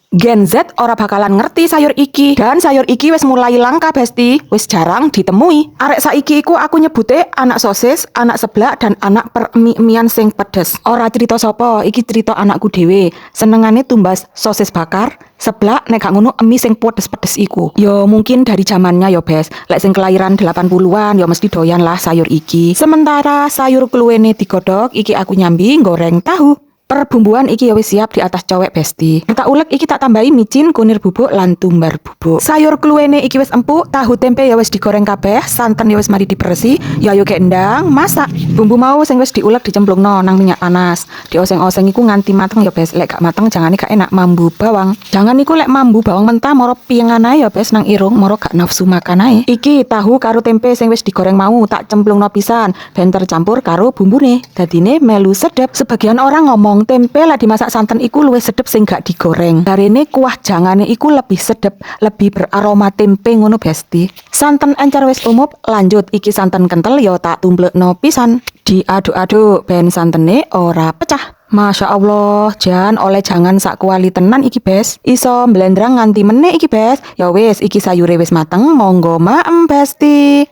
Gen Z ora bakalan ngerti sayur iki, dan sayur iki wis mulai langka besti, wis jarang ditemui. Arek saiki iku aku nyebute anak sosis, anak seblak, dan anak peremi-emian sing pedes. Ora cerita sapa, iki cerita anakku dhewe. Senengane tumbas sosis bakar, seblak nek gak ngono emi sing pedes-pedes iku. Yo mungkin dari zamannya yo Bes. Lek sing kelahiran 80-an yo mesti doyan lah sayur iki. Sementara sayur kluwene digodhog, iki aku nyambi goreng tahu. Perbumbuan iki ya wis siap di atas cowek besti. Tak ulek iki tak tambahi micin, kunir bubuk, lan tumbar bubuk. Sayur kluwene iki wis empuk, tahu tempe ya wis digoreng kabeh, santen ya wis mari diperesi, ya ayo gendang, masak. Bumbu mau sing wis diulek dicemplungno nang minyak panas. Dioseng-oseng iku nganti mateng ya Bes. Lek gak mateng jangane gak enak mambu bawang. Jangan iku lek mambu bawang mentah moro piyengan ae ya Bes nang irung, moro gak nafsu makan ae. Iki tahu karo tempe sing wis digoreng mau tak cemplungno pisan, ben tercampur karo bumbune. Dadine melu sedep. Sebagian orang ngomong tempe lah dimasak santen iku luwih sedep sing gak digoreng. Darene kuah jangane iku lebih sedep, lebih beraroma tempe ngono besti. Santen encer wis umup, lanjut iki santen kental yo tak tumblekno pisan. Diaduk-aduk ben santene ora pecah. Masya Allah, jan oleh jangan sak kuali tenan iki Bes. Iso mblendrang nganti meneh iki Bes. Ya wis iki sayure wis mateng, monggo maem besti.